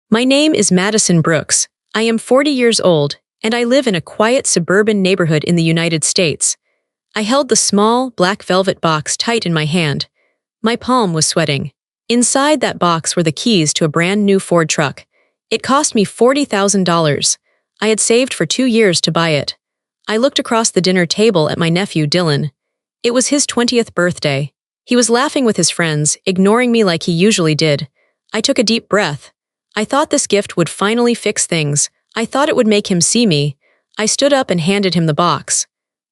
My name is Madison Brooks. I am 40 years old, and I live in a quiet suburban neighborhood in the United States. I held the small, black velvet box tight in my hand. My palm was sweating. Inside that box were the keys to a brand new Ford truck. It cost me $40,000. I had saved for 2 years to buy it. I looked across the dinner table at my nephew, Dylan. It was his 20th birthday. He was laughing with his friends, ignoring me like he usually did. I took a deep breath. I thought this gift would finally fix things. I thought it would make him see me. I stood up and handed him the box.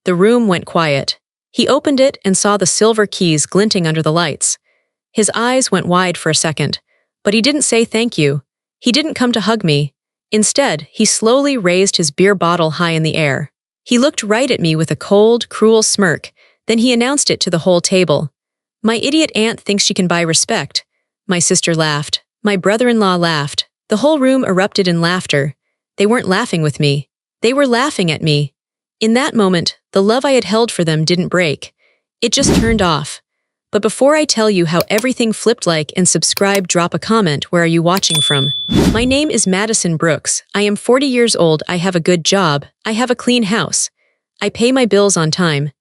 The room went quiet. He opened it and saw the silver keys glinting under the lights. His eyes went wide for a second, but he didn't say thank you. He didn't come to hug me. Instead, he slowly raised his beer bottle high in the air. He looked right at me with a cold, cruel smirk, then he announced it to the whole table. "My idiot aunt thinks she can buy respect." My sister laughed. My brother-in-law laughed. The whole room erupted in laughter. They weren't laughing with me. They were laughing at me. In that moment, the love I had held for them didn't break. It just turned off. But before I tell you how everything flipped, like and subscribe, drop a comment. Where are you watching from? My name is Madison Brooks. I am 40 years old. I have a good job. I have a clean house. I pay my bills on time.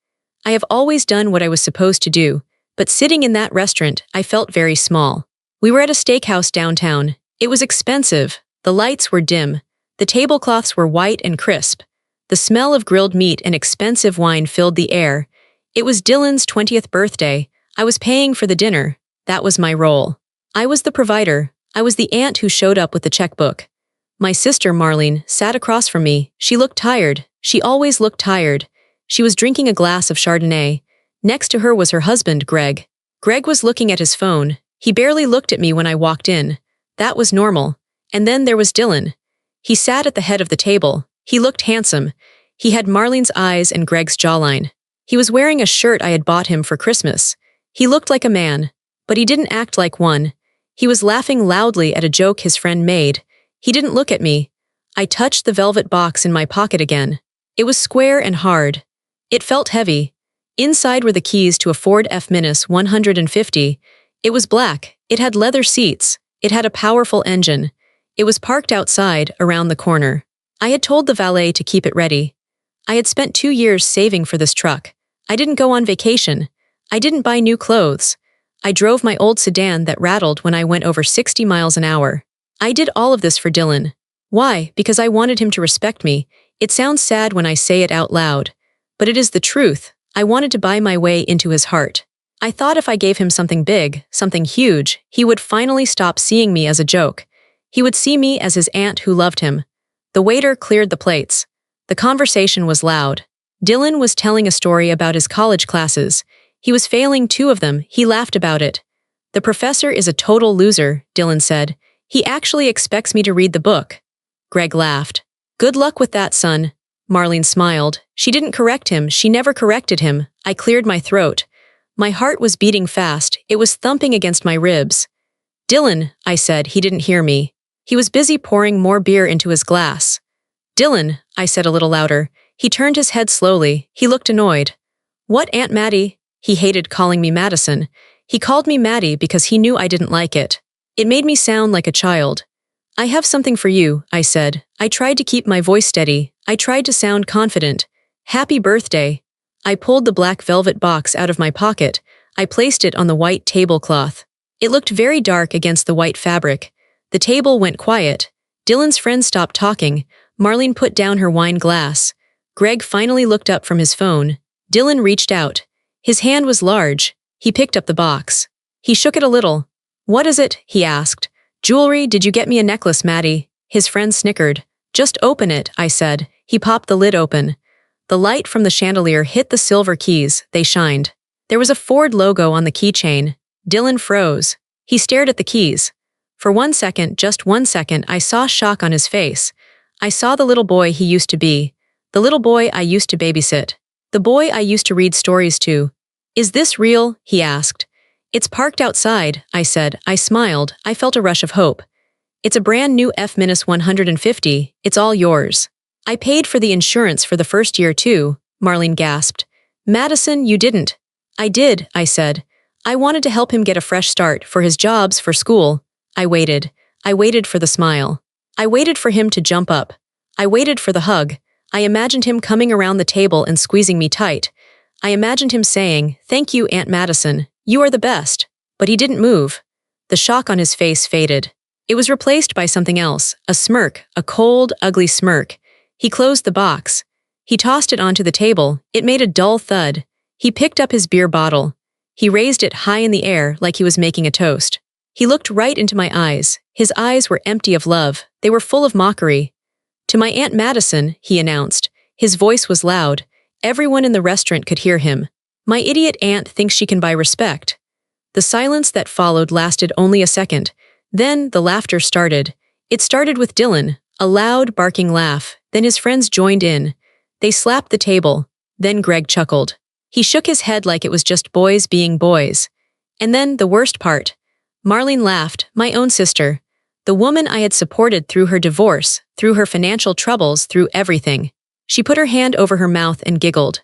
I have always done what I was supposed to do. But sitting in that restaurant, I felt very small. We were at a steakhouse downtown. It was expensive. The lights were dim. The tablecloths were white and crisp. The smell of grilled meat and expensive wine filled the air. It was Dylan's 20th birthday. I was paying for the dinner. That was my role. I was the provider. I was the aunt who showed up with the checkbook. My sister, Marlene, sat across from me. She looked tired. She always looked tired. She was drinking a glass of Chardonnay. Next to her was her husband, Greg. Greg was looking at his phone. He barely looked at me when I walked in. That was normal. And then there was Dylan. He sat at the head of the table. He looked handsome. He had Marlene's eyes and Greg's jawline. He was wearing a shirt I had bought him for Christmas. He looked like a man, but he didn't act like one. He was laughing loudly at a joke his friend made. He didn't look at me. I touched the velvet box in my pocket again. It was square and hard. It felt heavy. Inside were the keys to a Ford F-150. It was black. It had leather seats. It had a powerful engine. It was parked outside, around the corner. I had told the valet to keep it ready. I had spent 2 years saving for this truck. I didn't go on vacation. I didn't buy new clothes. I drove my old sedan that rattled when I went over 60 miles an hour. I did all of this for Dylan. Why? Because I wanted him to respect me. It sounds sad when I say it out loud, but it is the truth. I wanted to buy my way into his heart. I thought if I gave him something big, something huge, he would finally stop seeing me as a joke. He would see me as his aunt who loved him. The waiter cleared the plates. The conversation was loud. Dylan was telling a story about his college classes. He was failing 2 of them. He laughed about it. "The professor is a total loser," Dylan said. "He actually expects me to read the book." Greg laughed. "Good luck with that, son." Marlene smiled. She didn't correct him. She never corrected him. I cleared my throat. My heart was beating fast. It was thumping against my ribs. "Dylan," I said. He didn't hear me. He was busy pouring more beer into his glass. "Dylan," I said a little louder. He turned his head slowly. He looked annoyed. "What, Aunt Maddie?" He hated calling me Madison. He called me Maddie because he knew I didn't like it. It made me sound like a child. "I have something for you," I said. I tried to keep my voice steady. I tried to sound confident. "Happy birthday." I pulled the black velvet box out of my pocket. I placed it on the white tablecloth. It looked very dark against the white fabric. The table went quiet. Dylan's friend stopped talking. Marlene put down her wine glass. Greg finally looked up from his phone. Dylan reached out. His hand was large. He picked up the box. He shook it a little. "What is it?" he asked. "Jewelry. Did you get me a necklace, Maddie?" His friend snickered. "Just open it," I said. He popped the lid open. The light from the chandelier hit the silver keys. They shined. There was a Ford logo on the keychain. Dylan froze. He stared at the keys. For 1 second, just 1 second, I saw shock on his face. I saw the little boy he used to be. The little boy I used to babysit. The boy I used to read stories to. "Is this real?" he asked. "It's parked outside," I said. I smiled. I felt a rush of hope. "It's a brand new F-150. It's all yours." "I paid for the insurance for the first year too," Marlene gasped. "Madison, you didn't." "I did," I said. "I wanted to help him get a fresh start, for his jobs, for school." I waited. I waited for the smile. I waited for him to jump up. I waited for the hug. I imagined him coming around the table and squeezing me tight. I imagined him saying, "Thank you, Aunt Madison. You are the best." But he didn't move. The shock on his face faded. It was replaced by something else, a smirk, a cold, ugly smirk. He closed the box. He tossed it onto the table. It made a dull thud. He picked up his beer bottle. He raised it high in the air like he was making a toast. He looked right into my eyes. His eyes were empty of love. They were full of mockery. "To my Aunt Madison," he announced. His voice was loud. Everyone in the restaurant could hear him. "My idiot aunt thinks she can buy respect." The silence that followed lasted only a second. Then the laughter started. It started with Dylan, a loud, barking laugh. Then his friends joined in. They slapped the table. Then Greg chuckled. He shook his head like it was just boys being boys. And then the worst part. Marlene laughed, my own sister. The woman I had supported through her divorce, through her financial troubles, through everything. She put her hand over her mouth and giggled.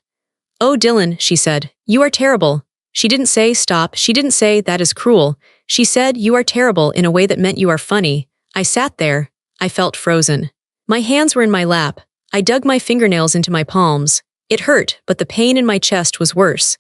"Oh, Dylan," she said, "you are terrible." She didn't say stop, she didn't say that is cruel. She said you are terrible in a way that meant you are funny. I sat there. I felt frozen. My hands were in my lap. I dug my fingernails into my palms. It hurt, but the pain in my chest was worse.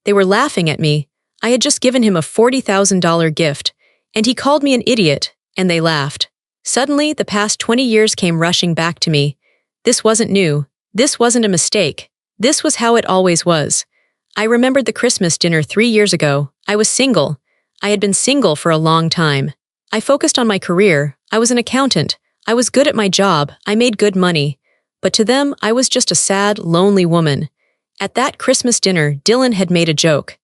They were laughing at me. I had just given him a $40,000 gift, and he called me an idiot, and they laughed. Suddenly, the past 20 years came rushing back to me. This wasn't new. This wasn't a mistake. This was how it always was. I remembered the Christmas dinner 3 years ago. I was single. I had been single for a long time. I focused on my career. I was an accountant. I was good at my job. I made good money. But to them, I was just a sad, lonely woman. At that Christmas dinner, Dylan had made a joke.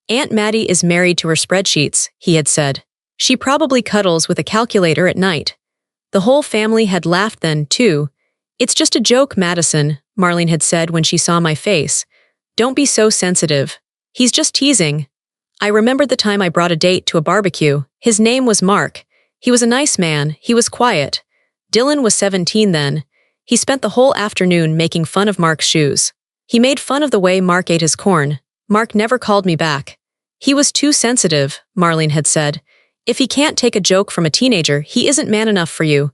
"Aunt Maddie is married to her spreadsheets," he had said. "She probably cuddles with a calculator at night." The whole family had laughed then, too. "It's just a joke, Madison," Marlene had said when she saw my face. "Don't be so sensitive. He's just teasing." I remembered the time I brought a date to a barbecue. His name was Mark. He was a nice man. He was quiet. Dylan was 17 then. He spent the whole afternoon making fun of Mark's shoes. He made fun of the way Mark ate his corn. Mark never called me back. "He was too sensitive," Marlene had said. "If he can't take a joke from a teenager, he isn't man enough for you."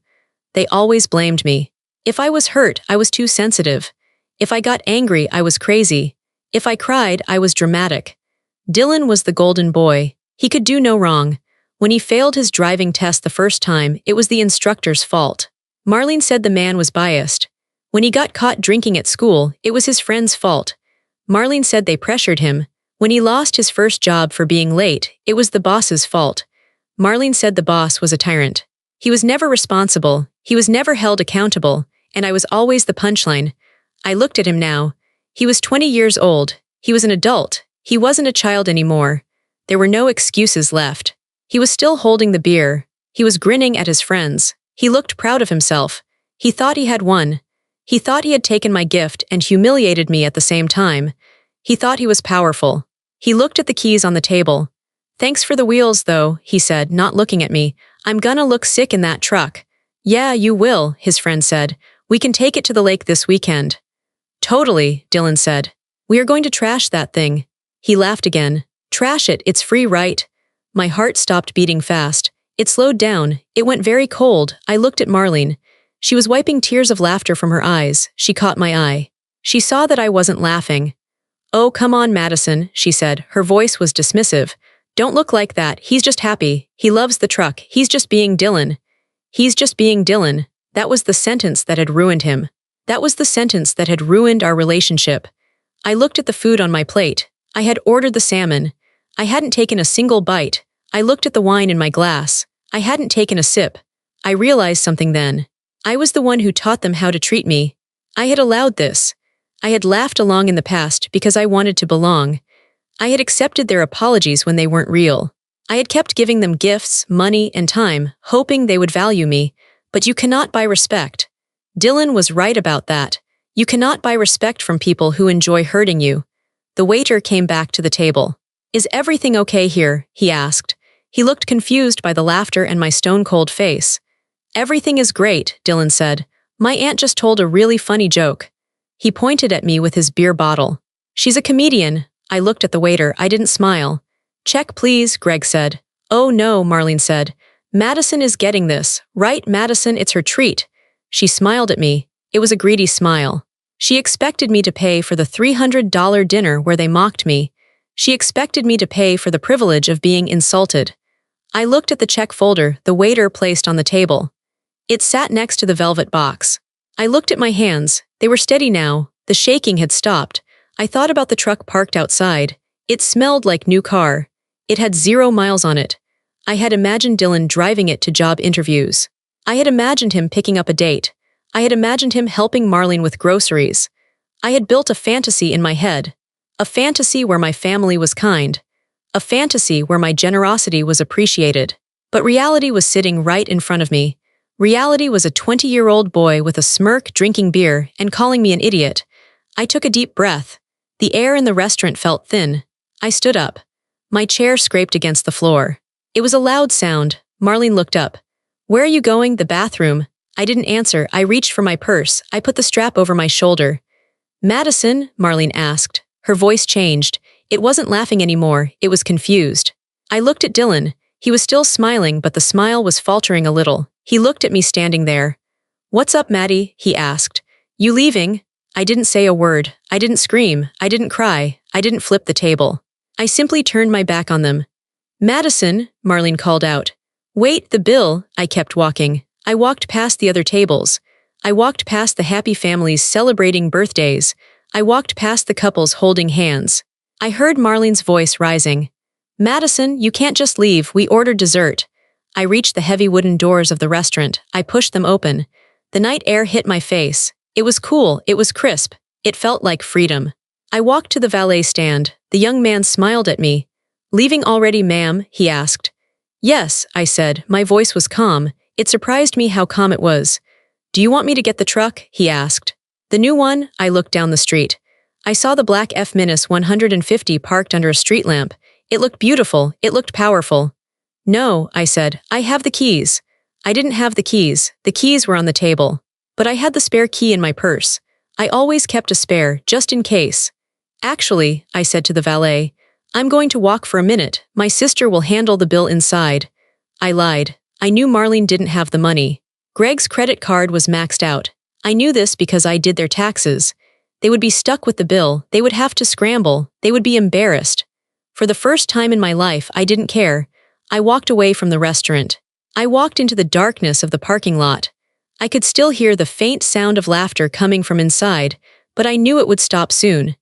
They always blamed me. If I was hurt, I was too sensitive. If I got angry, I was crazy. If I cried, I was dramatic. Dylan was the golden boy. He could do no wrong. When he failed his driving test the first time, it was the instructor's fault. Marlene said the man was biased. When he got caught drinking at school, it was his friend's fault. Marlene said they pressured him. When he lost his first job for being late, it was the boss's fault. Marlene said the boss was a tyrant. He was never responsible. He was never held accountable. And I was always the punchline. I looked at him now. He was 20 years old. He was an adult. He wasn't a child anymore. There were no excuses left. He was still holding the beer. He was grinning at his friends. He looked proud of himself. He thought he had won. He thought he had taken my gift and humiliated me at the same time. He thought he was powerful. He looked at the keys on the table. "Thanks for the wheels, though," he said, not looking at me. "I'm gonna look sick in that truck." "Yeah, you will," his friend said. "We can take it to the lake this weekend." "Totally," Dylan said. "We are going to trash that thing." He laughed again. "Trash it, it's free, right?" My heart stopped beating fast. It slowed down. It went very cold. I looked at Marlene. She was wiping tears of laughter from her eyes. She caught my eye. She saw that I wasn't laughing. "Oh, come on, Madison," she said. Her voice was dismissive. "Don't look like that. He's just happy. He loves the truck. He's just being Dylan." He's just being Dylan. That was the sentence that had ruined him. That was the sentence that had ruined our relationship. I looked at the food on my plate. I had ordered the salmon. I hadn't taken a single bite. I looked at the wine in my glass. I hadn't taken a sip. I realized something then. I was the one who taught them how to treat me. I had allowed this. I had laughed along in the past because I wanted to belong. I had accepted their apologies when they weren't real. I had kept giving them gifts, money, and time, hoping they would value me. But you cannot buy respect. Dylan was right about that. You cannot buy respect from people who enjoy hurting you. The waiter came back to the table. "Is everything okay here?" he asked. He looked confused by the laughter and my stone-cold face. "Everything is great," Dylan said. "My aunt just told a really funny joke." He pointed at me with his beer bottle. "She's a comedian." I looked at the waiter. I didn't smile. "Check, please," Greg said. "Oh no," Marlene said. Madison is getting this, right, Madison? It's her treat. She smiled at me. It was a greedy smile. She expected me to pay for the $300 dinner where they mocked me. She expected me to pay for the privilege of being insulted. I looked at the check folder the waiter placed on the table. It sat next to the velvet box. I looked at my hands. They were steady now. The shaking had stopped. I thought about the truck parked outside. It smelled like new car. It had 0 miles on it. I had imagined Dylan driving it to job interviews. I had imagined him picking up a date. I had imagined him helping Marlene with groceries. I had built a fantasy in my head. A fantasy where my family was kind. A fantasy where my generosity was appreciated. But reality was sitting right in front of me. Reality was a 20-year-old boy with a smirk drinking beer and calling me an idiot. I took a deep breath. The air in the restaurant felt thin. I stood up. My chair scraped against the floor. It was a loud sound. Marlene looked up. "Where are you going?" "The bathroom." I didn't answer. I reached for my purse. I put the strap over my shoulder. "Madison?" Marlene asked. Her voice changed. It wasn't laughing anymore. It was confused. I looked at Dylan. He was still smiling, but the smile was faltering a little. He looked at me standing there. "What's up, Maddie?" he asked. "You leaving?" I didn't say a word. I didn't scream. I didn't cry. I didn't flip the table. I simply turned my back on them. "Madison," Marlene called out. "Wait, the bill." I kept walking. I walked past the other tables. I walked past the happy families celebrating birthdays. I walked past the couples holding hands. I heard Marlene's voice rising. "Madison, you can't just leave. We ordered dessert." I reached the heavy wooden doors of the restaurant. I pushed them open. The night air hit my face. It was cool. It was crisp. It felt like freedom. I walked to the valet stand. The young man smiled at me. "Leaving already, ma'am?" he asked. "Yes," I said. My voice was calm. It surprised me how calm it was. "Do you want me to get the truck?" he asked. "The new one?" I looked down the street. I saw the black F-150 parked under a street lamp. It looked beautiful. It looked powerful. "No," I said. "I have the keys." I didn't have the keys. The keys were on the table. But I had the spare key in my purse. I always kept a spare, just in case. "Actually," I said to the valet, "I'm going to walk for a minute. My sister will handle the bill inside." I lied. I knew Marlene didn't have the money. Greg's credit card was maxed out. I knew this because I did their taxes. They would be stuck with the bill. They would have to scramble. They would be embarrassed. For the first time in my life, I didn't care. I walked away from the restaurant. I walked into the darkness of the parking lot. I could still hear the faint sound of laughter coming from inside, but I knew it would stop soon.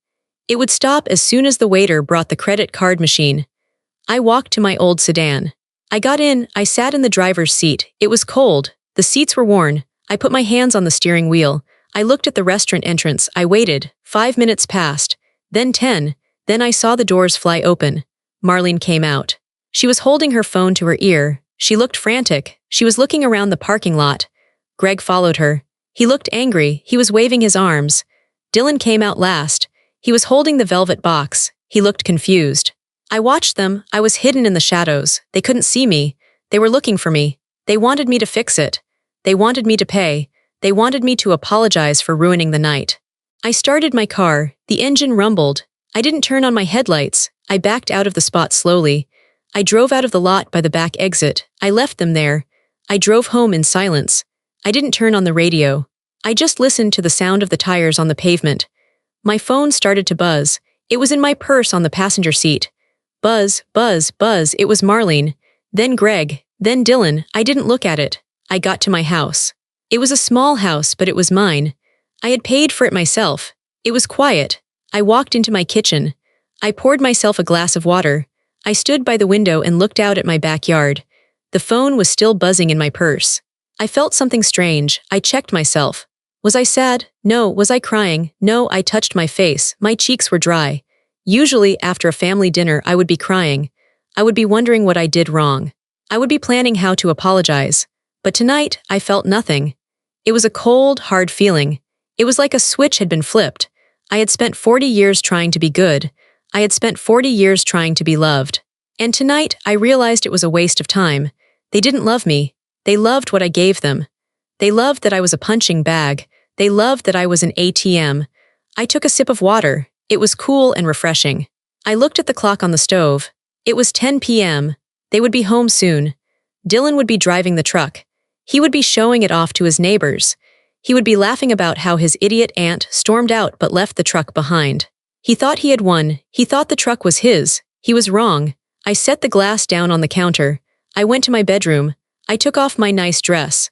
It would stop as soon as the waiter brought the credit card machine. I walked to my old sedan. I got in. I sat in the driver's seat. It was cold. The seats were worn. I put my hands on the steering wheel. I looked at the restaurant entrance. I waited. 5 minutes passed. Then 10. Then I saw the doors fly open. Marlene came out. She was holding her phone to her ear. She looked frantic. She was looking around the parking lot. Greg followed her. He looked angry. He was waving his arms. Dylan came out last. He was holding the velvet box. He looked confused. I watched them. I was hidden in the shadows. They couldn't see me. They were looking for me. They wanted me to fix it. They wanted me to pay. They wanted me to apologize for ruining the night. I started my car. The engine rumbled. I didn't turn on my headlights. I backed out of the spot slowly. I drove out of the lot by the back exit. I left them there. I drove home in silence. I didn't turn on the radio. I just listened to the sound of the tires on the pavement. My phone started to buzz. It was in my purse on the passenger seat. Buzz, buzz, buzz. It was Marlene. Then Greg. Then Dylan. I didn't look at it. I got to my house. It was a small house, but it was mine. I had paid for it myself. It was quiet. I walked into my kitchen. I poured myself a glass of water. I stood by the window and looked out at my backyard. The phone was still buzzing in my purse. I felt something strange. I checked myself. Was I sad? No. Was I crying? No. I touched my face. My cheeks were dry. Usually, after a family dinner, I would be crying. I would be wondering what I did wrong. I would be planning how to apologize. But tonight, I felt nothing. It was a cold, hard feeling. It was like a switch had been flipped. I had spent 40 years trying to be good. I had spent 40 years trying to be loved. And tonight, I realized it was a waste of time. They didn't love me. They loved what I gave them. They loved that I was a punching bag. They loved that I was an ATM. I took a sip of water. It was cool and refreshing. I looked at the clock on the stove. It was 10 p.m. They would be home soon. Dylan would be driving the truck. He would be showing it off to his neighbors. He would be laughing about how his idiot aunt stormed out but left the truck behind. He thought he had won. He thought the truck was his. He was wrong. I set the glass down on the counter. I went to my bedroom. I took off my nice dress.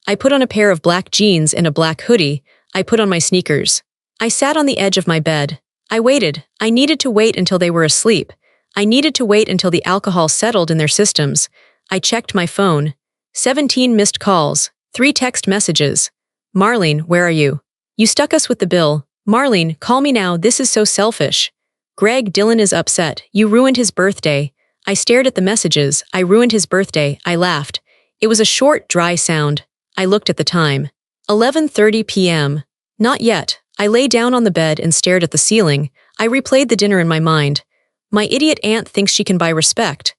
I put on a pair of black jeans and a black hoodie. I put on my sneakers. I sat on the edge of my bed. I waited. I needed to wait until they were asleep. I needed to wait until the alcohol settled in their systems. I checked my phone. 17 missed calls. 3 text messages. Marlene, where are you? You stuck us with the bill. Marlene, call me now, this is so selfish. Greg, Dylan is upset. You ruined his birthday. I stared at the messages. I ruined his birthday. I laughed. It was a short, dry sound. I looked at the time. 11:30 p.m. Not yet. I lay down on the bed and stared at the ceiling. I replayed the dinner in my mind. My idiot aunt thinks she can buy respect.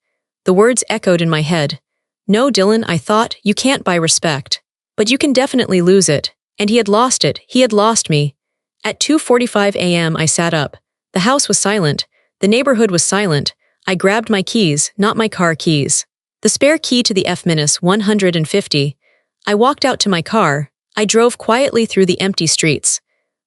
The words echoed in my head. No, Dylan, I thought, you can't buy respect. But you can definitely lose it. And he had lost it. He had lost me. At 2:45 a.m. I sat up. The house was silent. The neighborhood was silent. I grabbed my keys, not my car keys. The spare key to the F-150. I walked out to my car. I drove quietly through the empty streets.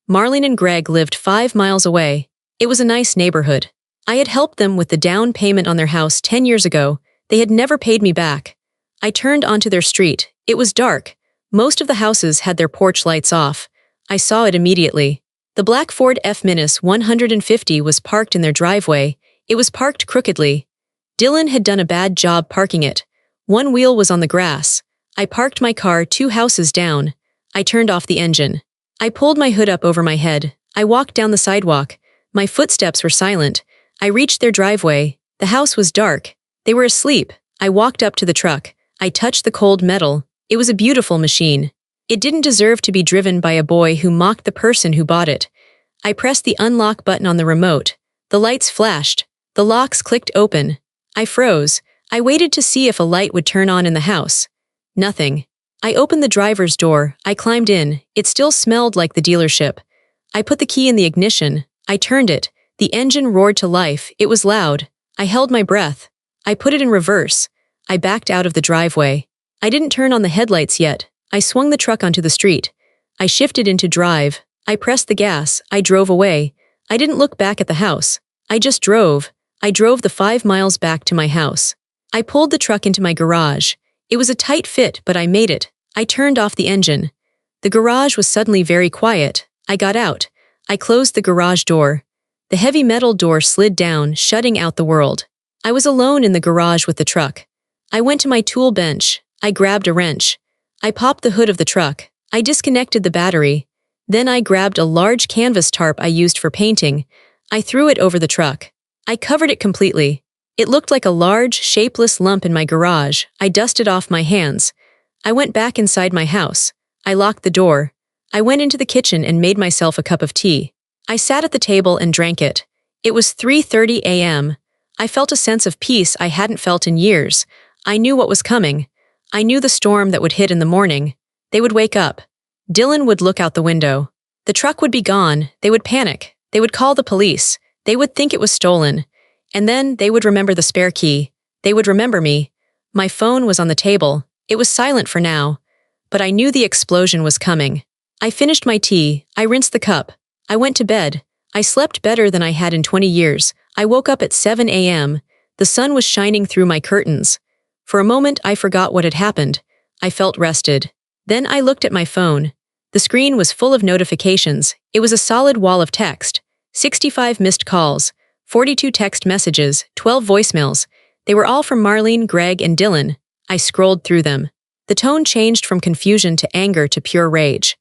Marlene and Greg lived 5 miles away. It was a nice neighborhood. I had helped them with the down payment on their house 10 years ago. They had never paid me back. I turned onto their street. It was dark. Most of the houses had their porch lights off. I saw it immediately. The black Ford F-150 was parked in their driveway. It was parked crookedly. Dylan had done a bad job parking it. One wheel was on the grass. I parked my car 2 houses down. I turned off the engine. I pulled my hood up over my head. I walked down the sidewalk. My footsteps were silent. I reached their driveway. The house was dark. They were asleep. I walked up to the truck. I touched the cold metal. It was a beautiful machine. It didn't deserve to be driven by a boy who mocked the person who bought it. I pressed the unlock button on the remote. The lights flashed. The locks clicked open. I froze. I waited to see if a light would turn on in the house. Nothing. I opened the driver's door. I climbed in. It still smelled like the dealership. I put the key in the ignition. I turned it. The engine roared to life. It was loud. I held my breath. I put it in reverse. I backed out of the driveway. I didn't turn on the headlights yet. I swung the truck onto the street. I shifted into drive. I pressed the gas. I drove away. I didn't look back at the house. I just drove. I drove the 5 miles back to my house. I pulled the truck into my garage. It was a tight fit, but I made it. I turned off the engine. The garage was suddenly very quiet. I got out. I closed the garage door. The heavy metal door slid down, shutting out the world. I was alone in the garage with the truck. I went to my tool bench. I grabbed a wrench. I popped the hood of the truck. I disconnected the battery. Then I grabbed a large canvas tarp I used for painting. I threw it over the truck. I covered it completely. It looked like a large, shapeless lump in my garage. I dusted off my hands. I went back inside my house. I locked the door. I went into the kitchen and made myself a cup of tea. I sat at the table and drank it. It was 3:30 a.m. I felt a sense of peace I hadn't felt in years. I knew what was coming. I knew the storm that would hit in the morning. They would wake up. Dylan would look out the window. The truck would be gone. They would panic. They would call the police. They would think it was stolen. And then they would remember the spare key. They would remember me. My phone was on the table. It was silent for now. But I knew the explosion was coming. I finished my tea. I rinsed the cup. I went to bed. I slept better than I had in 20 years. I woke up at 7 a.m. The sun was shining through my curtains. For a moment, I forgot what had happened. I felt rested. Then I looked at my phone. The screen was full of notifications. It was a solid wall of text. 65 missed calls, 42 text messages, 12 voicemails. They were all from Marlene, Greg, and Dylan. I scrolled through them. The tone changed from confusion to anger to pure rage.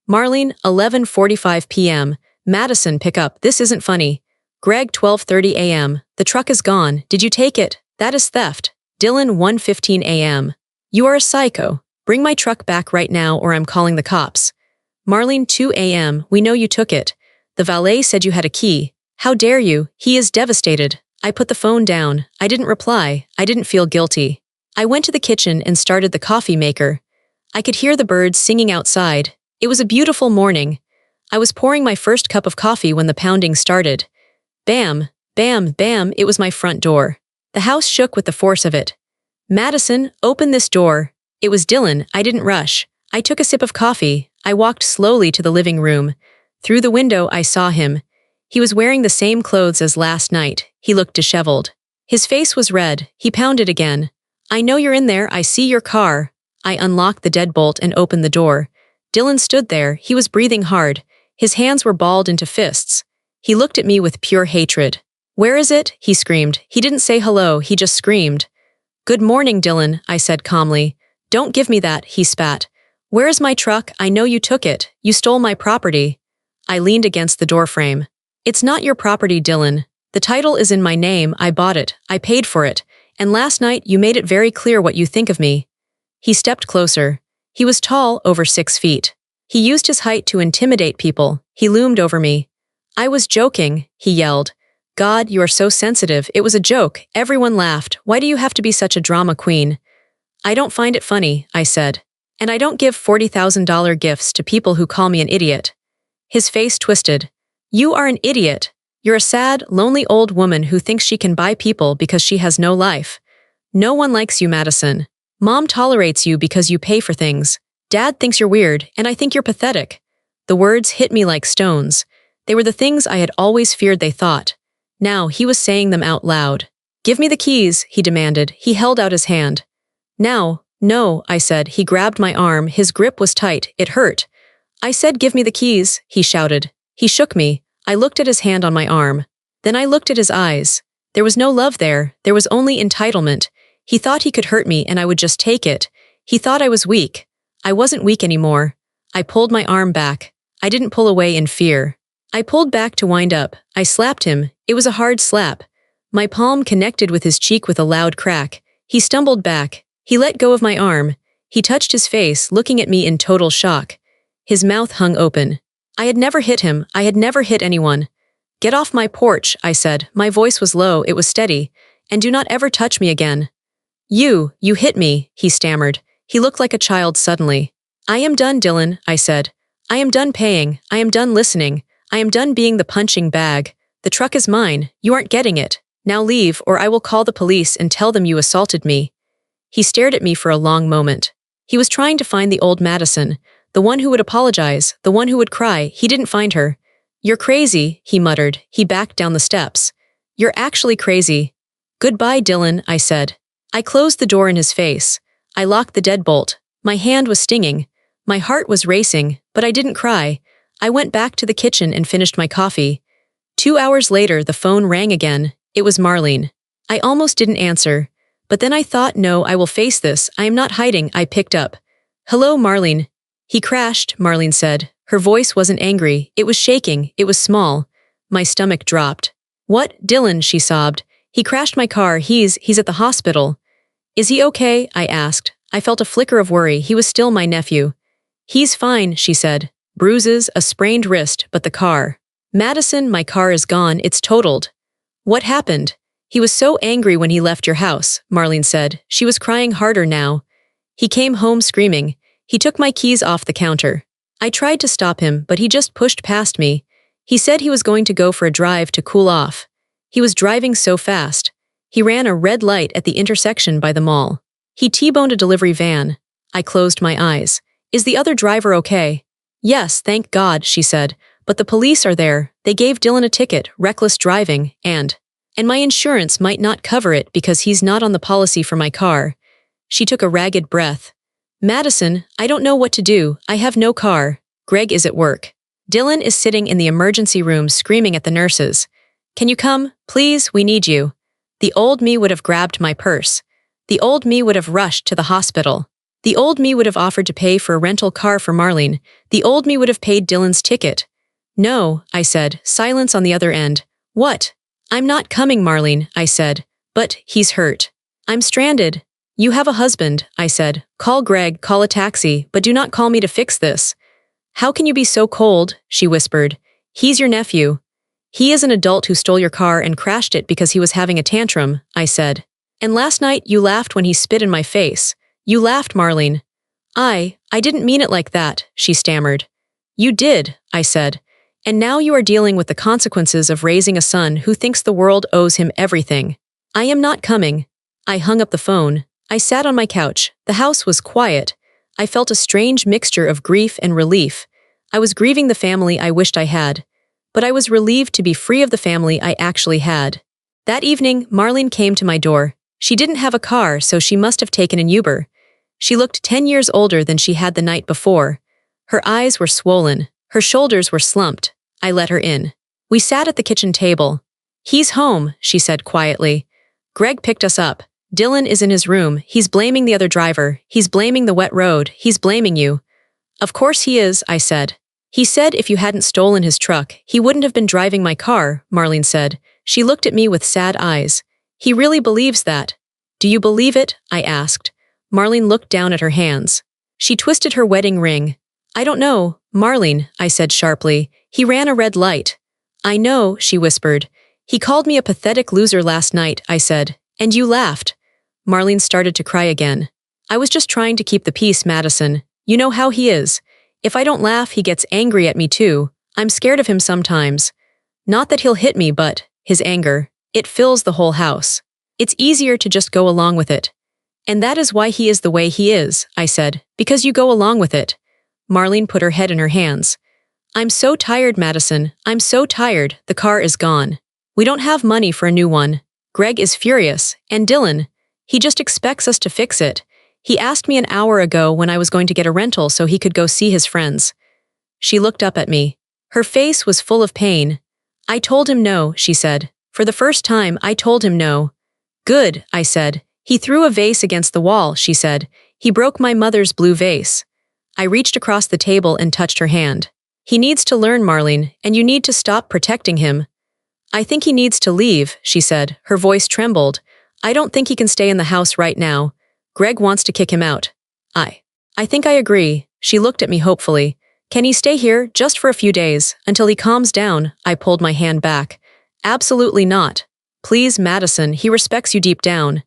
Marlene, 11:45 p.m. Madison, pick up. This isn't funny. Greg, 12:30 a.m. The truck is gone. Did you take it? That is theft. Dylan, 1:15 a.m. You are a psycho. Bring my truck back right now or I'm calling the cops. Marlene, 2 a.m. We know you took it. The valet said you had a key. How dare you? He is devastated. I put the phone down. I didn't reply. I didn't feel guilty. I went to the kitchen and started the coffee maker. I could hear the birds singing outside. It was a beautiful morning. I was pouring my first cup of coffee when the pounding started. Bam, bam, bam, it was my front door. The house shook with the force of it. Madison, open this door. It was Dylan. I didn't rush. I took a sip of coffee. I walked slowly to the living room. Through the window, I saw him. He was wearing the same clothes as last night. He looked disheveled. His face was red. He pounded again. I know you're in there. I see your car. I unlocked the deadbolt and opened the door. Dylan stood there. He was breathing hard. His hands were balled into fists. He looked at me with pure hatred. Where is it? He screamed. He didn't say hello. He just screamed. Good morning, Dylan, I said calmly. Don't give me that, he spat. Where is my truck? I know you took it. You stole my property. I leaned against the doorframe. It's not your property, Dylan. The title is in my name. I bought it. I paid for it. And last night you made it very clear what you think of me. He stepped closer. He was tall, over 6 feet. He used his height to intimidate people. He loomed over me. I was joking, he yelled. God, you are so sensitive. It was a joke. Everyone laughed. Why do you have to be such a drama queen? I don't find it funny, I said. And I don't give $40,000 gifts to people who call me an idiot. His face twisted. You are an idiot. You're a sad, lonely old woman who thinks she can buy people because she has no life. No one likes you, Madison. Mom tolerates you because you pay for things. Dad thinks you're weird, and I think you're pathetic. The words hit me like stones. They were the things I had always feared they thought. Now he was saying them out loud. Give me the keys, he demanded. He held out his hand. Now, no, I said. He grabbed my arm. His grip was tight. It hurt. I said, give me the keys, he shouted. He shook me. I looked at his hand on my arm. Then I looked at his eyes. There was no love there. There was only entitlement. He thought he could hurt me and I would just take it. He thought I was weak. I wasn't weak anymore. I pulled my arm back. I didn't pull away in fear. I pulled back to wind up. I slapped him. It was a hard slap. My palm connected with his cheek with a loud crack. He stumbled back. He let go of my arm. He touched his face, looking at me in total shock. His mouth hung open. I had never hit him. I had never hit anyone. Get off my porch, I said. My voice was low. It was steady. And do not ever touch me again. You hit me, he stammered. He looked like a child suddenly. I am done, Dylan, I said. I am done paying. I am done listening. I am done being the punching bag. The truck is mine. You aren't getting it. Now leave, or I will call the police and tell them you assaulted me. He stared at me for a long moment. He was trying to find the old Madison, the one who would apologize, the one who would cry. He didn't find her. You're crazy, he muttered. He backed down the steps. You're actually crazy. Goodbye, Dylan, I said. I closed the door in his face. I locked the deadbolt. My hand was stinging. My heart was racing, but I didn't cry. I went back to the kitchen and finished my coffee. 2 hours later, the phone rang again. It was Marlene. I almost didn't answer. But then I thought, no, I will face this. I am not hiding. I picked up. Hello, Marlene. He crashed, Marlene said. Her voice wasn't angry. It was shaking. It was small. My stomach dropped. What, Dylan, she sobbed. He crashed my car. He's at the hospital. Is he okay? I asked. I felt a flicker of worry. He was still my nephew. He's fine, she said. Bruises, a sprained wrist, but the car. Madison, my car is gone. It's totaled. What happened? He was so angry when he left your house, Marlene said. She was crying harder now. He came home screaming. He took my keys off the counter. I tried to stop him, but he just pushed past me. He said he was going to go for a drive to cool off. He was driving so fast. He ran a red light at the intersection by the mall. He T-boned a delivery van. I closed my eyes. Is the other driver okay? Yes, thank God, she said. But the police are there. They gave Dylan a ticket, reckless driving, and my insurance might not cover it because he's not on the policy for my car. She took a ragged breath. Madison, I don't know what to do. I have no car. Greg is at work. Dylan is sitting in the emergency room screaming at the nurses. Can you come? Please, we need you. The old me would have grabbed my purse. The old me would have rushed to the hospital. The old me would have offered to pay for a rental car for Marlene. The old me would have paid Dylan's ticket. No, I said, silence on the other end. What? I'm not coming, Marlene, I said. But he's hurt. I'm stranded. You have a husband, I said. Call Greg, call a taxi, but do not call me to fix this. How can you be so cold? She whispered. He's your nephew. He is an adult who stole your car and crashed it because he was having a tantrum, I said. And last night you laughed when he spit in my face. You laughed, Marlene. I didn't mean it like that, she stammered. You did, I said. And now you are dealing with the consequences of raising a son who thinks the world owes him everything. I am not coming. I hung up the phone. I sat on my couch. The house was quiet. I felt a strange mixture of grief and relief. I was grieving the family I wished I had, but I was relieved to be free of the family I actually had. That evening, Marlene came to my door. She didn't have a car, so she must have taken an Uber. She looked 10 years older than she had the night before. Her eyes were swollen. Her shoulders were slumped. I let her in. We sat at the kitchen table. "He's home," she said quietly. "Greg picked us up. Dylan is in his room. He's blaming the other driver. He's blaming the wet road. He's blaming you." "Of course he is," I said. "He said if you hadn't stolen his truck, he wouldn't have been driving my car," Marlene said. She looked at me with sad eyes. "He really believes that." "Do you believe it?" I asked. Marlene looked down at her hands. She twisted her wedding ring. "I don't know, Marlene," I said sharply. "He ran a red light." "I know," she whispered. "He called me a pathetic loser last night," I said. "And you laughed." Marlene started to cry again. "I was just trying to keep the peace, Madison. You know how he is. If I don't laugh, he gets angry at me too. I'm scared of him sometimes. Not that he'll hit me, but his anger, it fills the whole house. It's easier to just go along with it." "And that is why he is the way he is," I said, "because you go along with it." Marlene put her head in her hands. "I'm so tired, Madison. I'm so tired. The car is gone. We don't have money for a new one. Greg is furious. And Dylan, he just expects us to fix it. He asked me an hour ago when I was going to get a rental so he could go see his friends." She looked up at me. Her face was full of pain. "I told him no," she said. "For the first time, I told him no." "Good," I said. "He threw a vase against the wall," she said. "He broke my mother's blue vase." I reached across the table and touched her hand. "He needs to learn, Marlene, and you need to stop protecting him." "I think he needs to leave," she said. Her voice trembled. "I don't think he can stay in the house right now. Greg wants to kick him out." I think I agree." She looked at me hopefully. "Can he stay here, just for a few days, until he calms down?" I pulled my hand back. "Absolutely not. Please, Madison, he respects you deep down."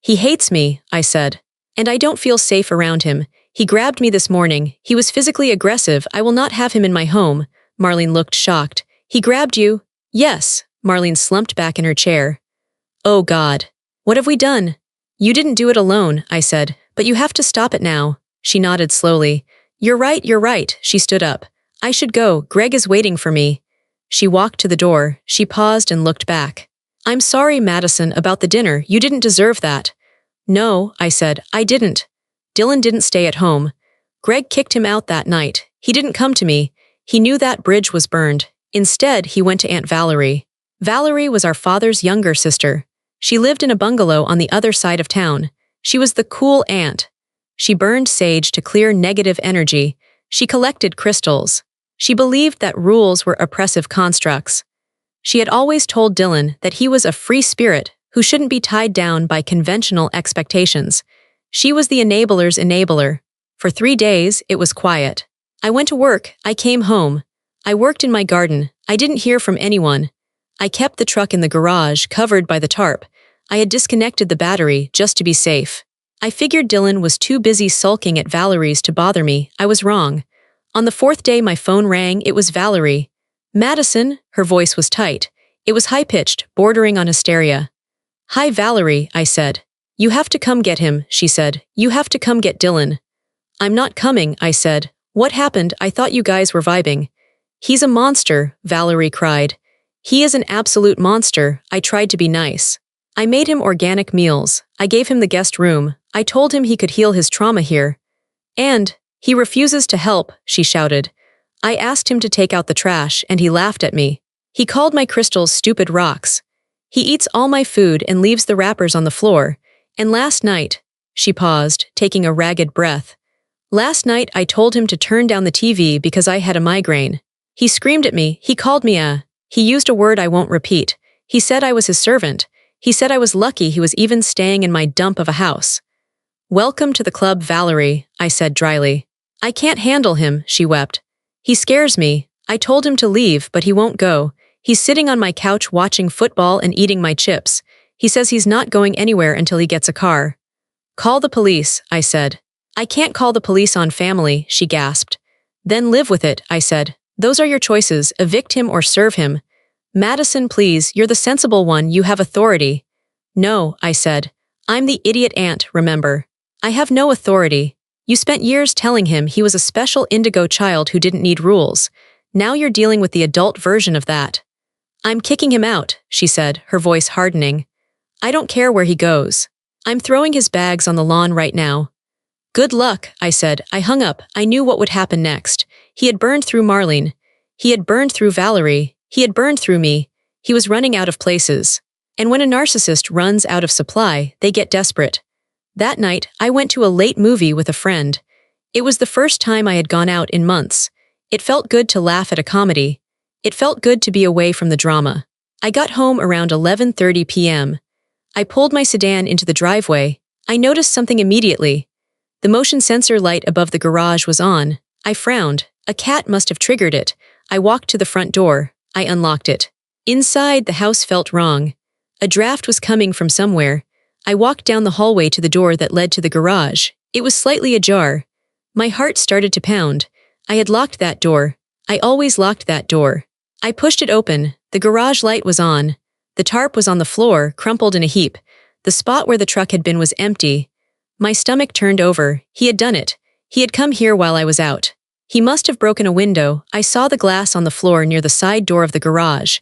"He hates me," I said. "And I don't feel safe around him. He grabbed me this morning. He was physically aggressive. I will not have him in my home." Marlene looked shocked. "He grabbed you?" "Yes." Marlene slumped back in her chair. "Oh God. What have we done?" "You didn't do it alone," I said, "but you have to stop it now." She nodded slowly. You're right. She stood up. "I should go. Greg is waiting for me." She walked to the door. She paused and looked back. "I'm sorry, Madison, about the dinner. You didn't deserve that." "No," I said, "I didn't." "Dylan didn't stay at home. Greg kicked him out that night. He didn't come to me. He knew that bridge was burned. Instead, he went to Aunt Valerie. Valerie was our father's younger sister. She lived in a bungalow on the other side of town. She was the cool aunt. She burned sage to clear negative energy. She collected crystals. She believed that rules were oppressive constructs. She had always told Dylan that he was a free spirit who shouldn't be tied down by conventional expectations. She was the enabler's enabler. For 3 days, it was quiet. I went to work. I came home. I worked in my garden. I didn't hear from anyone. I kept the truck in the garage, covered by the tarp. I had disconnected the battery just to be safe. I figured Dylan was too busy sulking at Valerie's to bother me. I was wrong. On the 4th day my phone rang. It was Valerie. "Madison," her voice was tight. It was high-pitched, bordering on hysteria. "Hi, Valerie," I said. "You have to come get him," she said. "You have to come get Dylan." "I'm not coming," I said. "What happened? I thought you guys were vibing." "He's a monster," Valerie cried. "He is an absolute monster." I tried to be nice. I made him organic meals. I gave him the guest room. I told him he could heal his trauma here. "And he refuses to help," she shouted. I asked him to take out the trash, and he laughed at me. He called my crystals stupid rocks. He eats all my food and leaves the wrappers on the floor. And last night, she paused, taking a ragged breath. Last night I told him to turn down the TV because I had a migraine. He screamed at me. He called me he used a word I won't repeat. He said I was his servant. He said I was lucky he was even staying in my dump of a house. "Welcome to the club, Valerie," I said dryly. "I can't handle him," she wept. "He scares me. I told him to leave, but he won't go. He's sitting on my couch watching football and eating my chips. He says he's not going anywhere until he gets a car." "Call the police," I said. "I can't call the police on family," she gasped. "Then live with it," I said. "Those are your choices, evict him or serve him." "Madison, please, you're the sensible one, you have authority." "No," I said. I'm the idiot aunt, remember? I have no authority. You spent years telling him he was a special indigo child who didn't need rules. Now you're dealing with the adult version of that. I'm kicking him out, she said, her voice hardening. I don't care where he goes. I'm throwing his bags on the lawn right now. Good luck, I said. I hung up. I knew what would happen next. He had burned through Marlene. He had burned through Valerie. He had burned through me. He was running out of places. And when a narcissist runs out of supply, they get desperate. That night, I went to a late movie with a friend. It was the first time I had gone out in months. It felt good to laugh at a comedy. It felt good to be away from the drama. I got home around 11:30 p.m. I pulled my sedan into the driveway. I noticed something immediately. The motion sensor light above the garage was on. I frowned. A cat must have triggered it. I walked to the front door. I unlocked it. Inside, the house felt wrong. A draft was coming from somewhere. I walked down the hallway to the door that led to the garage. It was slightly ajar. My heart started to pound. I had locked that door. I always locked that door. I pushed it open. The garage light was on. The tarp was on the floor, crumpled in a heap. The spot where the truck had been was empty. My stomach turned over. He had done it. He had come here while I was out. He must have broken a window. I saw the glass on the floor near the side door of the garage.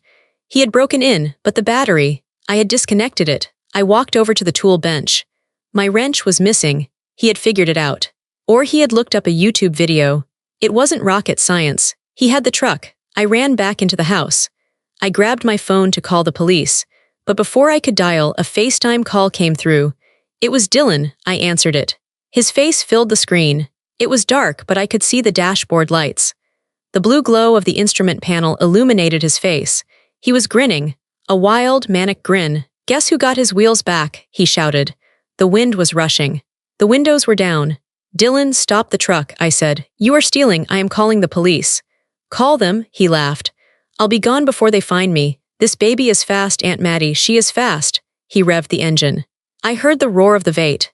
He had broken in, but the battery, I had disconnected it. I walked over to the tool bench. My wrench was missing. He had figured it out. Or he had looked up a YouTube video. It wasn't rocket science. He had the truck. I ran back into the house. I grabbed my phone to call the police, but before I could dial, a FaceTime call came through. It was Dylan. I answered it. His face filled the screen. It was dark, but I could see the dashboard lights. The blue glow of the instrument panel illuminated his face. He was grinning, a wild, manic grin. Guess who got his wheels back? He shouted. The wind was rushing. The windows were down. Dylan, stop the truck, I said. You are stealing. I am calling the police. Call them, he laughed. I'll be gone before they find me. This baby is fast, Aunt Maddie. She is fast. He revved the engine. I heard the roar of the V8.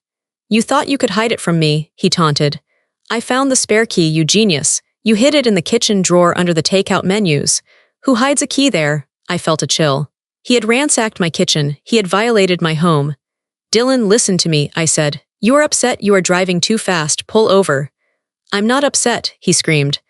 You thought you could hide it from me, he taunted. I found the spare key, you genius. You hid it in the kitchen drawer under the takeout menus. Who hides a key there? I felt a chill. He had ransacked my kitchen. He had violated my home. Dylan, listen to me, I said. You are upset. You are driving too fast. Pull over. I'm not upset, he screamed.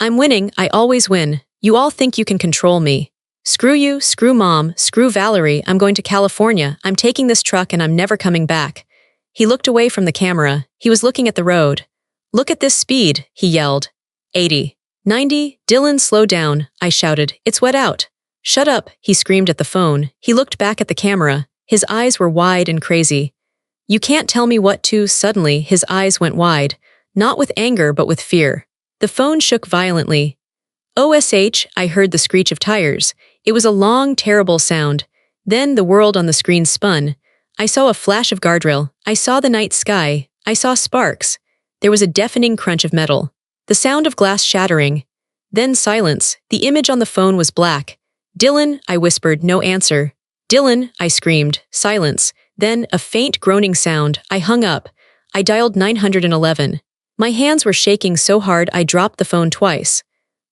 I'm winning. I always win. You all think you can control me. Screw you, screw Mom, screw Valerie. I'm going to California. I'm taking this truck and I'm never coming back. He looked away from the camera. He was looking at the road. Look at this speed, he yelled. 80. 90. Dylan, slow down, I shouted. It's wet out. Shut up, he screamed at the phone. He looked back at the camera. His eyes were wide and crazy. You can't tell me what to. Suddenly, his eyes went wide. Not with anger, but with fear. The phone shook violently. OSH, I heard the screech of tires. It was a long, terrible sound. Then the world on the screen spun. I saw a flash of guardrail. I saw the night sky. I saw sparks. There was a deafening crunch of metal. The sound of glass shattering. Then silence. The image on the phone was black. Dylan, I whispered, no answer. Dylan, I screamed. Silence. Then a faint groaning sound. I hung up. I dialed 911. My hands were shaking so hard I dropped the phone twice.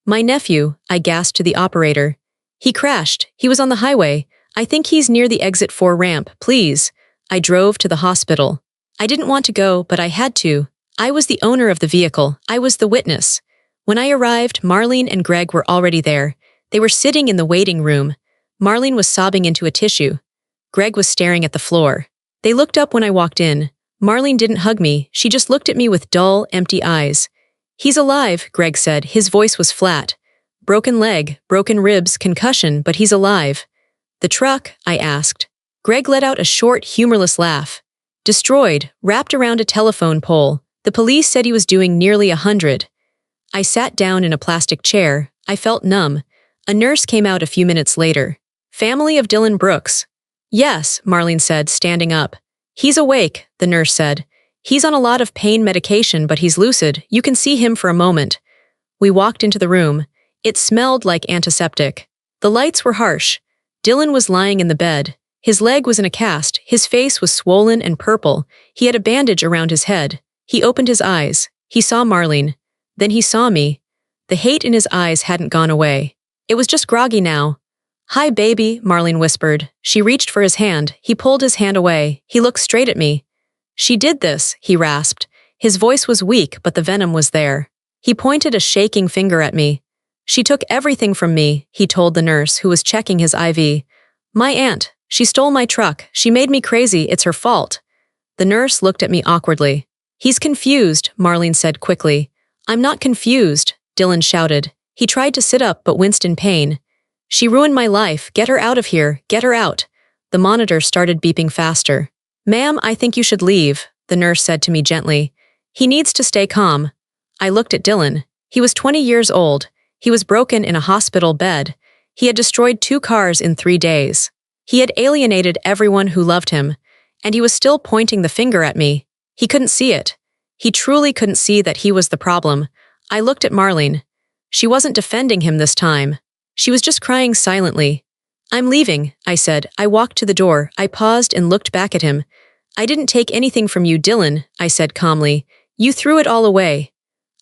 My nephew, I gasped to the operator. He crashed. He was on the highway. I think he's near the exit 4 ramp, please. I drove to the hospital. I didn't want to go, but I had to. I was the owner of the vehicle. I was the witness. When I arrived, Marlene and Greg were already there. They were sitting in the waiting room. Marlene was sobbing into a tissue. Greg was staring at the floor. They looked up when I walked in. Marlene didn't hug me. She just looked at me with dull, empty eyes. He's alive, Greg said. His voice was flat. Broken leg, broken ribs, concussion, but he's alive. The truck? I asked. Greg let out a short, humorless laugh. Destroyed, wrapped around a telephone pole. The police said he was doing nearly 100. I sat down in a plastic chair. I felt numb. A nurse came out a few minutes later. Family of Dylan Brooks. Yes, Marlene said, standing up. He's awake, the nurse said. He's on a lot of pain medication, but he's lucid. You can see him for a moment. We walked into the room. It smelled like antiseptic. The lights were harsh. Dylan was lying in the bed. His leg was in a cast. His face was swollen and purple. He had a bandage around his head. He opened his eyes. He saw Marlene. Then he saw me. The hate in his eyes hadn't gone away. It was just groggy now. "Hi, baby," Marlene whispered. She reached for his hand. He pulled his hand away. He looked straight at me. "She did this," he rasped. His voice was weak, but the venom was there. He pointed a shaking finger at me. "She took everything from me," he told the nurse who was checking his IV. "My aunt. She stole my truck. She made me crazy. It's her fault." The nurse looked at me awkwardly. "He's confused," Marlene said quickly. "I'm not confused," Dylan shouted. He tried to sit up but winced in pain. "She ruined my life. Get her out of here. Get her out." The monitor started beeping faster. "Ma'am, I think you should leave," the nurse said to me gently. "He needs to stay calm." I looked at Dylan. He was 20 years old. He was broken in a hospital bed. He had destroyed 2 cars in 3 days. He had alienated everyone who loved him. And he was still pointing the finger at me. He couldn't see it. He truly couldn't see that he was the problem. I looked at Marlene. She wasn't defending him this time. She was just crying silently. "I'm leaving," I said. I walked to the door. I paused and looked back at him. "I didn't take anything from you, Dylan," I said calmly. "You threw it all away."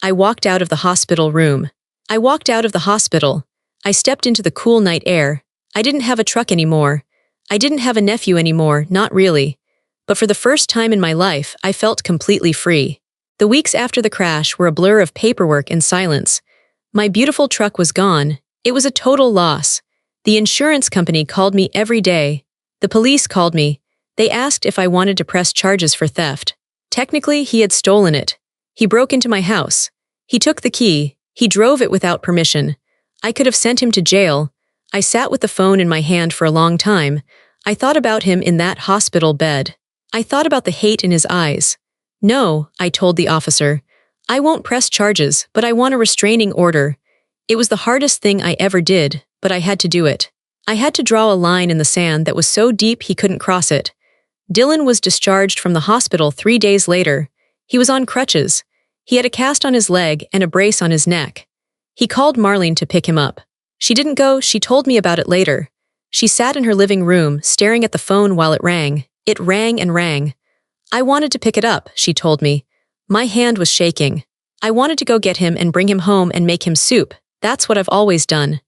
I walked out of the hospital room. I walked out of the hospital. I stepped into the cool night air. I didn't have a truck anymore. I didn't have a nephew anymore, not really. But for the first time in my life, I felt completely free. The weeks after the crash were a blur of paperwork and silence. My beautiful truck was gone. It was a total loss. The insurance company called me every day. The police called me. They asked if I wanted to press charges for theft. Technically, he had stolen it. He broke into my house. He took the key. He drove it without permission. I could have sent him to jail. I sat with the phone in my hand for a long time. I thought about him in that hospital bed. I thought about the hate in his eyes. "No," I told the officer. "I won't press charges, but I want a restraining order." It was the hardest thing I ever did, but I had to do it. I had to draw a line in the sand that was so deep he couldn't cross it. Dylan was discharged from the hospital 3 days later. He was on crutches. He had a cast on his leg and a brace on his neck. He called Marlene to pick him up. She didn't go, she told me about it later. She sat in her living room, staring at the phone while it rang. It rang and rang. "I wanted to pick it up," she told me. My hand was shaking. "I wanted to go get him and bring him home and make him soup. That's what I've always done."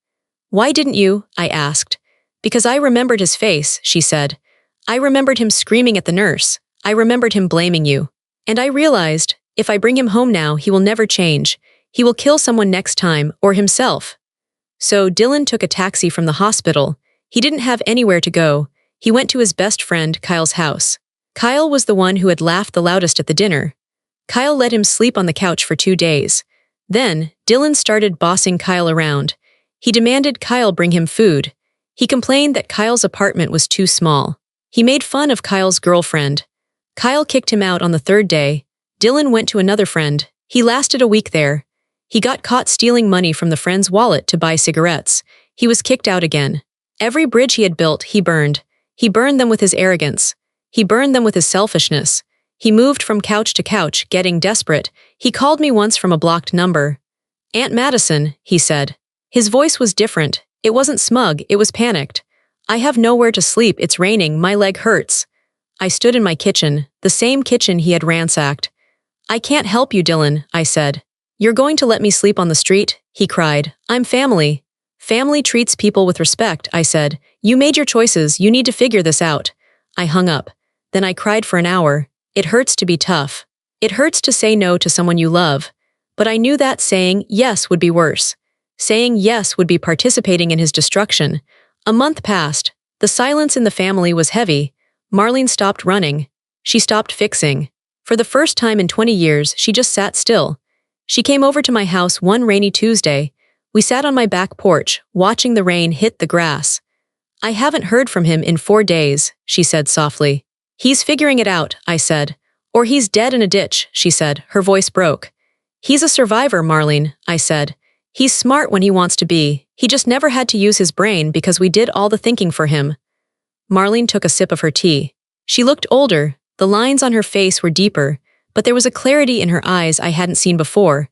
"Why didn't you?" I asked. "Because I remembered his face," she said. "I remembered him screaming at the nurse. I remembered him blaming you. And I realized, if I bring him home now, he will never change. He will kill someone next time, or himself." So Dylan took a taxi from the hospital. He didn't have anywhere to go. He went to his best friend, Kyle's house. Kyle was the one who had laughed the loudest at the dinner. Kyle let him sleep on the couch for 2 days. Then, Dylan started bossing Kyle around. He demanded Kyle bring him food. He complained that Kyle's apartment was too small. He made fun of Kyle's girlfriend. Kyle kicked him out on the 3rd day. Dylan went to another friend. He lasted a week there. He got caught stealing money from the friend's wallet to buy cigarettes. He was kicked out again. Every bridge he had built, he burned. He burned them with his arrogance. He burned them with his selfishness. He moved from couch to couch, getting desperate. He called me once from a blocked number. "Aunt Madison," he said. His voice was different. It wasn't smug, it was panicked. "I have nowhere to sleep, it's raining, my leg hurts." I stood in my kitchen, the same kitchen he had ransacked. "I can't help you, Dylan," I said. "You're going to let me sleep on the street?" he cried. "I'm family." "Family treats people with respect," I said. "You made your choices, you need to figure this out." I hung up. Then I cried for an hour. It hurts to be tough. It hurts to say no to someone you love. But I knew that saying yes would be worse. Saying yes would be participating in his destruction. A month passed. The silence in the family was heavy. Marlene stopped running. She stopped fixing. For the first time in 20 years, she just sat still. She came over to my house one rainy Tuesday. We sat on my back porch, watching the rain hit the grass. "I haven't heard from him in 4 days, she said softly. "He's figuring it out," I said. "Or he's dead in a ditch," she said. Her voice broke. "He's a survivor, Marlene," I said. "He's smart when he wants to be. He just never had to use his brain because we did all the thinking for him." Marlene took a sip of her tea. She looked older. The lines on her face were deeper, but there was a clarity in her eyes I hadn't seen before.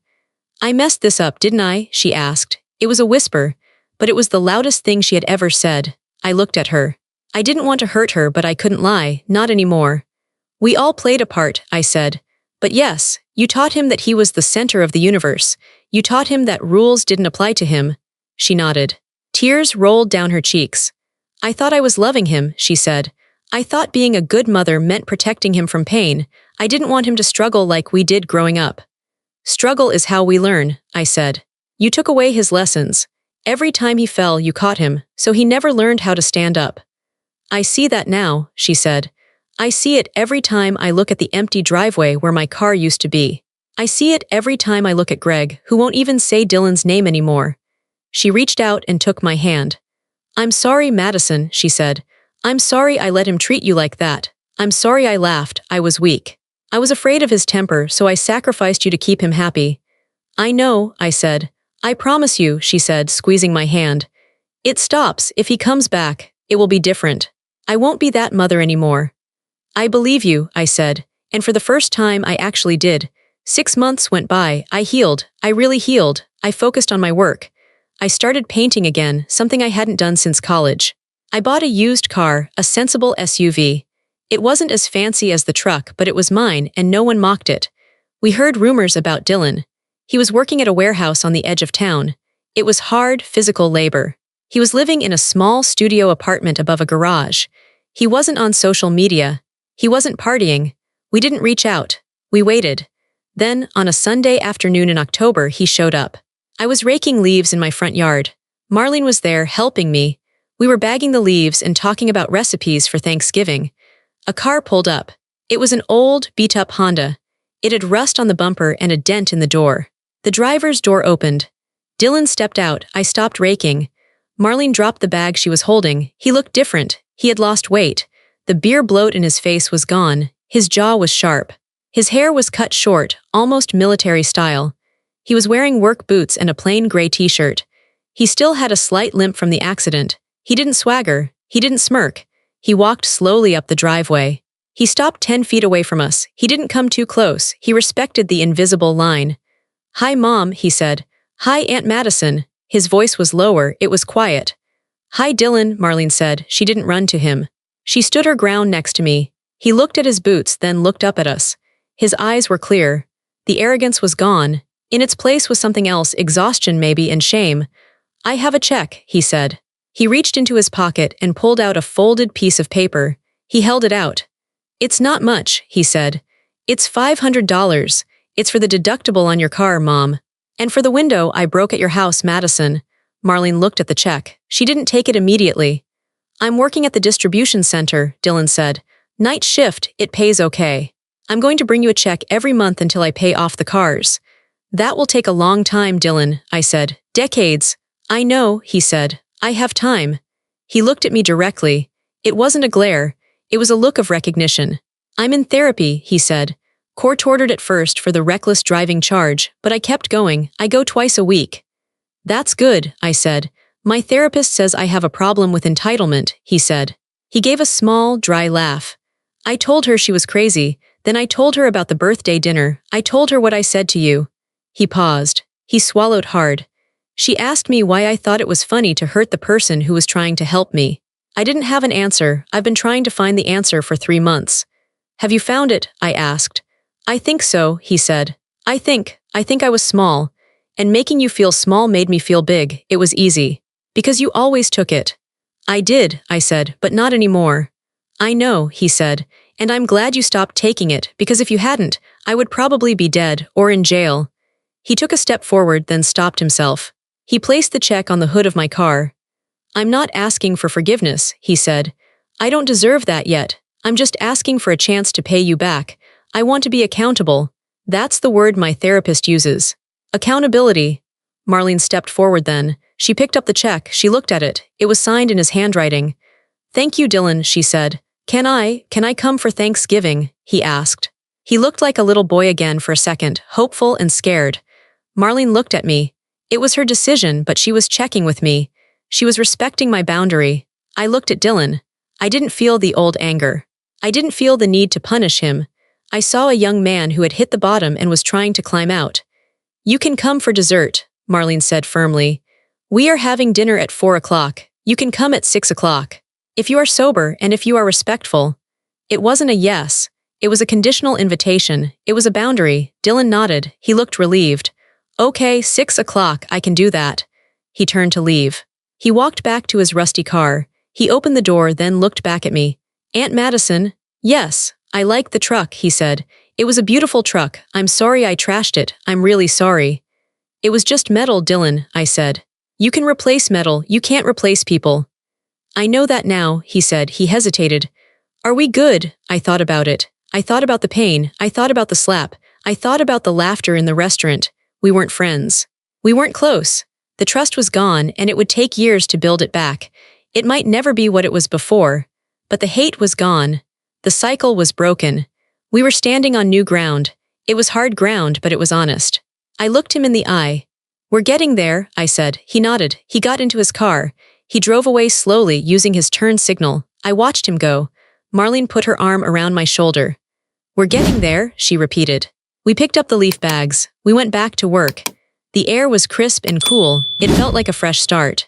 "I messed this up, didn't I?" she asked. It was a whisper, but it was the loudest thing she had ever said. I looked at her. I didn't want to hurt her, but I couldn't lie, not anymore. "We all played a part," I said. "But yes, you taught him that he was the center of the universe. You taught him that rules didn't apply to him." She nodded. Tears rolled down her cheeks. I thought I was loving him, she said. I thought being a good mother meant protecting him from pain. I didn't want him to struggle like we did growing up. Struggle is how we learn, I said. You took away his lessons. Every time he fell, you caught him, so he never learned how to stand up. I see that now, she said. I see it every time I look at the empty driveway where my car used to be. I see it every time I look at Greg, who won't even say Dylan's name anymore. She reached out and took my hand. I'm sorry, Madison, she said. I'm sorry I let him treat you like that. I'm sorry I laughed, I was weak. I was afraid of his temper, so I sacrificed you to keep him happy. I know, I said. I promise you, she said, squeezing my hand. It stops. If he comes back, it will be different. I won't be that mother anymore. I believe you, I said, and for the first time I actually did. 6 months went by, I healed, I really healed, I focused on my work. I started painting again, something I hadn't done since college. I bought a used car, a sensible SUV. It wasn't as fancy as the truck, but it was mine, and no one mocked it. We heard rumors about Dylan. He was working at a warehouse on the edge of town. It was hard, physical labor. He was living in a small studio apartment above a garage. He wasn't on social media. He wasn't partying. We didn't reach out. We waited. Then, on a Sunday afternoon in October, he showed up. I was raking leaves in my front yard. Marlene was there, helping me. We were bagging the leaves and talking about recipes for Thanksgiving. A car pulled up. It was an old, beat-up Honda. It had rust on the bumper and a dent in the door. The driver's door opened. Dylan stepped out. I stopped raking. Marlene dropped the bag she was holding. He looked different. He had lost weight. The beer bloat in his face was gone. His jaw was sharp. His hair was cut short, almost military style. He was wearing work boots and a plain gray t-shirt. He still had a slight limp from the accident. He didn't swagger. He didn't smirk. He walked slowly up the driveway. He stopped 10 feet away from us. He didn't come too close. He respected the invisible line. Hi, Mom, he said. Hi, Aunt Madison. His voice was lower. It was quiet. Hi, Dylan, Marlene said. She didn't run to him. She stood her ground next to me. He looked at his boots, then looked up at us. His eyes were clear. The arrogance was gone. In its place was something else, exhaustion maybe, and shame. I have a check, he said. He reached into his pocket and pulled out a folded piece of paper. He held it out. It's not much, he said. It's $500. It's for the deductible on your car, Mom. And for the window I broke at your house, Madison. Marlene looked at the check. She didn't take it immediately. I'm working at the distribution center, Dylan said. Night shift, it pays okay. I'm going to bring you a check every month until I pay off the cars. That will take a long time, Dylan, I said. Decades. I know, he said. I have time. He looked at me directly. It wasn't a glare. It was a look of recognition. I'm in therapy, he said. Court-ordered at first for the reckless driving charge, but I kept going. I go twice a week. That's good, I said. My therapist says I have a problem with entitlement, he said. He gave a small, dry laugh. I told her she was crazy. Then I told her about the birthday dinner. I told her what I said to you. He paused. He swallowed hard. She asked me why I thought it was funny to hurt the person who was trying to help me. I didn't have an answer. I've been trying to find the answer for 3 months. Have you found it? I asked. I think so, he said. I think I was small. And making you feel small made me feel big. It was easy. Because you always took it. I did, I said, but not anymore. I know, he said, and I'm glad you stopped taking it, because if you hadn't, I would probably be dead or in jail. He took a step forward, then stopped himself. He placed the check on the hood of my car. I'm not asking for forgiveness, he said. I don't deserve that yet. I'm just asking for a chance to pay you back. I want to be accountable. That's the word my therapist uses. Accountability. Marlene stepped forward then. She picked up the check. She looked at it. It was signed in his handwriting. Thank you, Dylan, she said. Can I come for Thanksgiving? He asked. He looked like a little boy again for a second, hopeful and scared. Marlene looked at me. It was her decision, but she was checking with me. She was respecting my boundary. I looked at Dylan. I didn't feel the old anger. I didn't feel the need to punish him. I saw a young man who had hit the bottom and was trying to climb out. You can come for dessert, Marlene said firmly. We are having dinner at 4 o'clock. You can come at 6 o'clock. If you are sober and if you are respectful. It wasn't a yes. It was a conditional invitation. It was a boundary. Dylan nodded. He looked relieved. Okay, 6 o'clock, I can do that. He turned to leave. He walked back to his rusty car. He opened the door, then looked back at me. Aunt Madison? Yes, I like the truck, he said. It was a beautiful truck. I'm sorry I trashed it. I'm really sorry. It was just metal, Dylan, I said. You can replace metal, you can't replace people. I know that now, he said. He hesitated. Are we good? I thought about it. I thought about the pain. I thought about the slap. I thought about the laughter in the restaurant. We weren't friends. We weren't close. The trust was gone, and it would take years to build it back. It might never be what it was before. But the hate was gone. The cycle was broken. We were standing on new ground. It was hard ground, but it was honest. I looked him in the eye. We're getting there, I said. He nodded. He got into his car. He drove away slowly, using his turn signal. I watched him go. Marlene put her arm around my shoulder. We're getting there, she repeated. We picked up the leaf bags. We went back to work. The air was crisp and cool. It felt like a fresh start.